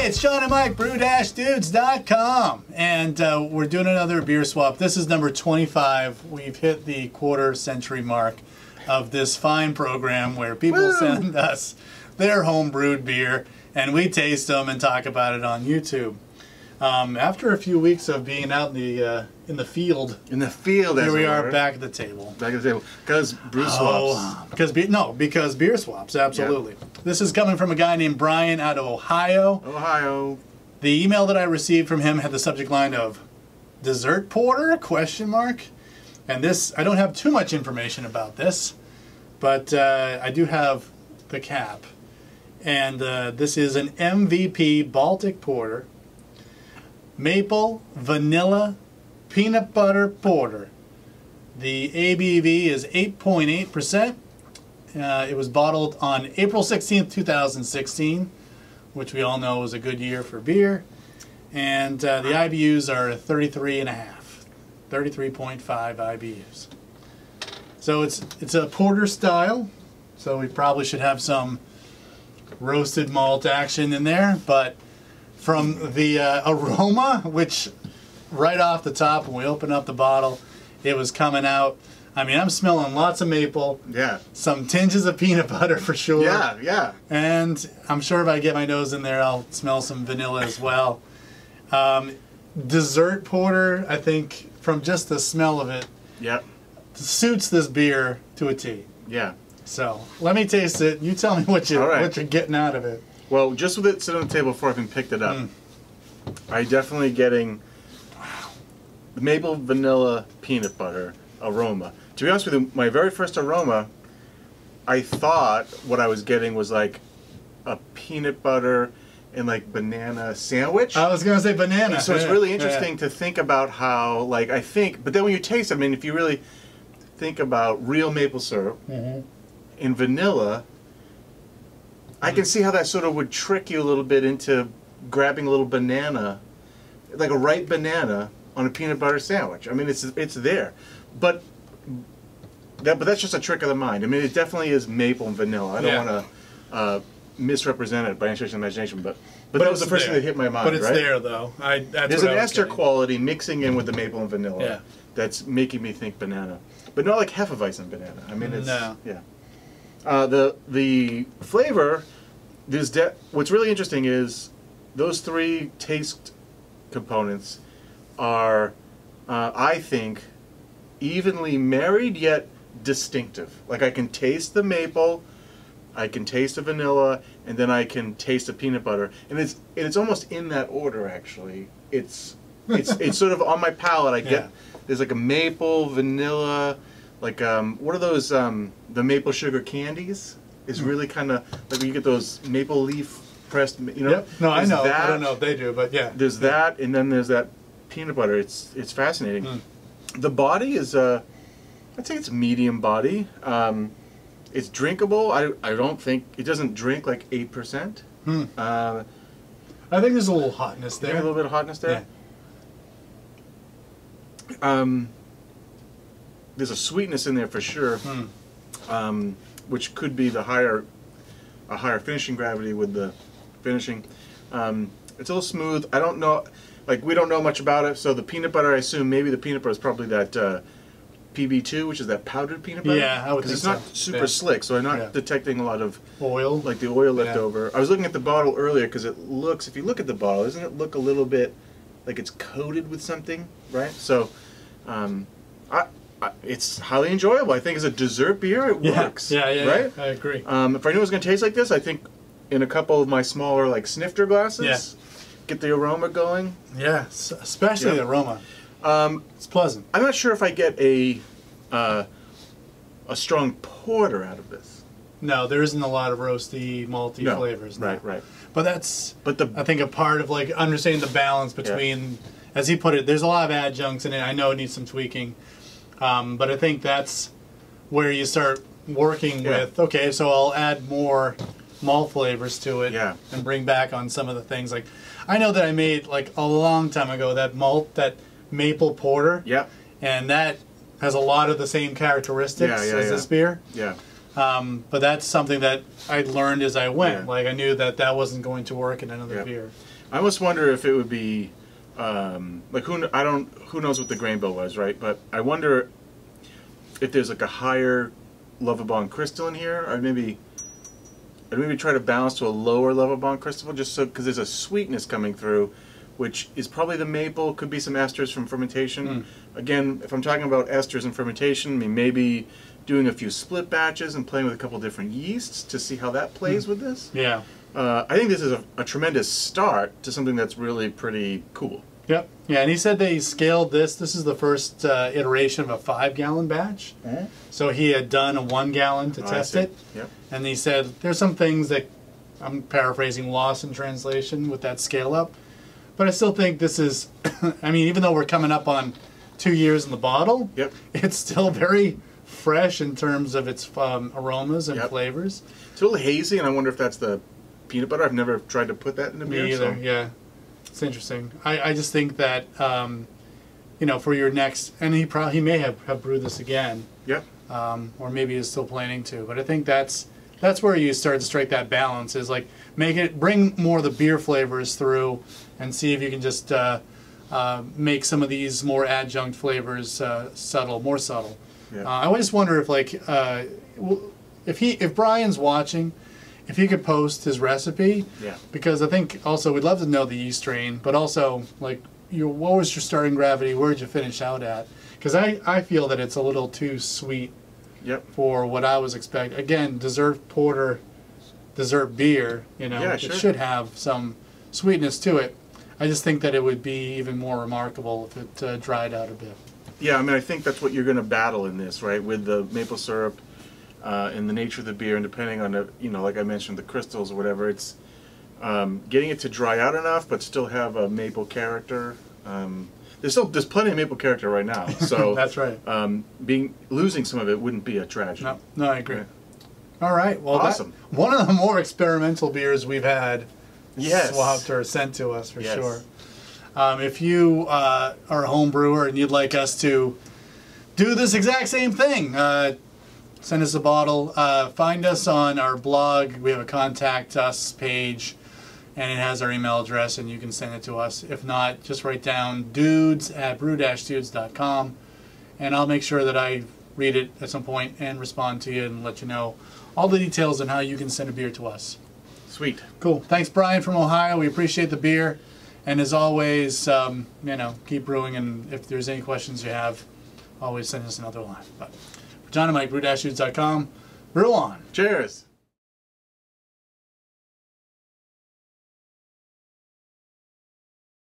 Hey, it's Sean and Mike, brew-dudes.com, and we're doing another beer swap. This is number 25. We've hit the quarter-century mark of this fine program where people send us their home-brewed beer, and we taste them and talk about it on YouTube. After a few weeks of being out in the field, here we are back at the table. Back at the table because brew swaps. Because beer swaps, absolutely. Yeah. This is coming from a guy named Brian out of Ohio. The email that I received from him had the subject line of dessert porter ? And this, I don't have too much information about this, but I do have the cap. And this is an MVP Baltic porter. Maple, vanilla, peanut butter porter. The ABV is 8.8%. It was bottled on April 16th, 2016, which we all know was a good year for beer. And the IBUs are 33.5 IBUs. So it's a porter style, so we probably should have some roasted malt action in there, but from the aroma, which right off the top when we opened up the bottle, it was coming out. I mean, I'm smelling lots of maple. Yeah. Some tinges of peanut butter for sure. Yeah, yeah. And I'm sure if I get my nose in there, I'll smell some vanilla as well. Dessert porter, I think, from just the smell of it, suits this beer to a T. Yeah. So let me taste it. You tell me what you're getting out of it. Well, just with it sitting on the table before I even picked it up, I'm definitely getting the maple, vanilla, peanut butter aroma. To be honest with you, my very first aroma, I thought what I was getting was like a peanut butter and like banana sandwich. I was going to say banana. And so it's really interesting to think about how, like, but then when you taste it, I mean, if you really think about real maple syrup and vanilla, I can see how that sort of would trick you a little bit into grabbing a little banana, like a ripe banana on a peanut butter sandwich. I mean, it's there, but that's just a trick of the mind. I mean, it definitely is maple and vanilla. I don't want to misrepresent it by any stretch of the imagination, but that was the first thing that hit my mind. But it's there, though. There's an ester quality mixing in with the maple and vanilla that's making me think banana, but not like Hefeweizen banana. I mean, it's the flavor. What's really interesting is those three taste components are, I think, evenly married yet distinctive. Like, I can taste the maple, I can taste the vanilla, and then I can taste the peanut butter, and it's almost in that order. Actually, it's sort of on my palate. I get there's like a maple, vanilla, like what are those the maple sugar candies? Is really kind of like when you get those maple leaf pressed, you know. Yep. No, I know. I don't know if they do, but yeah. There's that, and then there's that peanut butter. It's fascinating. The body is I'd say it's medium body. It's drinkable. I don't think it doesn't drink like 8%. I think there's a little hotness there. A little bit of hotness there. Yeah. There's a sweetness in there for sure. Which could be a higher finishing gravity with the finishing. It's a little smooth. I don't know, like, we don't know much about it, so the peanut butter, I assume maybe the peanut butter is probably that PB2, which is that powdered peanut butter. Yeah, I would think so. Because it's not super slick, so I'm not detecting a lot of oil, like the oil left over. I was looking at the bottle earlier because it looks, if you look at the bottle, doesn't it look a little bit like it's coated with something, right? So, it's highly enjoyable. I think as a dessert beer, it works. Right? I agree. If I knew it was going to taste like this, I think in a couple of my smaller, like, snifter glasses, get the aroma going. Yeah, especially the aroma. It's pleasant. I'm not sure if I get a strong porter out of this. No, there isn't a lot of roasty, malty flavors. No. Right. But that's, I think, a part of, like, understanding the balance between, as he put it, there's a lot of adjuncts in it. I know it needs some tweaking. But I think that's where you start working with, okay, so I'll add more malt flavors to it and bring back on some of the things. Like, I know that I made, like, a long time ago, that maple porter. Yeah. And that has a lot of the same characteristics as this beer. Yeah. But that's something that I learned as I went. Like, I knew that that wasn't going to work in another beer. I almost wonder if it would be like who knows what the grain bill was, right? But I wonder if there's like a higher Lovibond crystal in here. I'd maybe try to balance to a lower Lovibond crystal, just so because there's a sweetness coming through, which is probably the maple. Could be some esters from fermentation. Again, if I'm talking about esters and fermentation, I mean maybe doing a few split batches and playing with a couple different yeasts to see how that plays with this. Yeah. I think this is a tremendous start to something that's really pretty cool. Yep. Yeah, and he said they scaled this. This is the first iteration of a 5-gallon batch. So he had done a 1 gallon to test it. Yep. And he said there's some things that, I'm paraphrasing, lost in translation with that scale up. But I still think this is, I mean, even though we're coming up on 2 years in the bottle, yep, it's still very fresh in terms of its aromas and yep, flavors. It's a little hazy, and I wonder if that's the peanut butter. I've never tried to put that in a beer. Me either, so. Yeah. It's interesting. I just think that, you know, for your next, and he may have brewed this again. Yep. Or maybe is still planning to. But I think that's where you start to strike that balance, is like bring more of the beer flavors through and see if you can just make some of these more adjunct flavors more subtle. Yeah. I always wonder if like if Brian's watching, if he could post his recipe, yeah, because I think also we'd love to know the yeast strain, but also like what was your starting gravity, where did you finish out at? Because I feel that it's a little too sweet, yep, for what I was expecting. Again, dessert porter, dessert beer, you know, yeah, it sure, should have some sweetness to it. I just think that it would be even more remarkable if it dried out a bit. Yeah, I mean, I think that's what you're going to battle in this, right, with the maple syrup and the nature of the beer, and depending on the, you know, like I mentioned, the crystals or whatever, it's getting it to dry out enough but still have a maple character. There's plenty of maple character right now, so that's right. Losing some of it wouldn't be a tragedy. No, I agree. Yeah. All right, well, awesome. One of the more experimental beers we've had, yes, swapped or sent to us for yes, sure. If you are a home brewer and you'd like us to do this exact same thing, send us a bottle. Find us on our blog. We have a contact us page, and it has our email address, and you can send it to us. If not, just write down dudes@brew-dudes.com, and I'll make sure that I read it at some point and respond to you and let you know all the details on how you can send a beer to us. Sweet. Cool. Thanks, Brian from Ohio. We appreciate the beer. And as always, you know, keep brewing, and if there's any questions you have, always send us another line. But for John and Mike, brew-dudes.com, brew on. Cheers.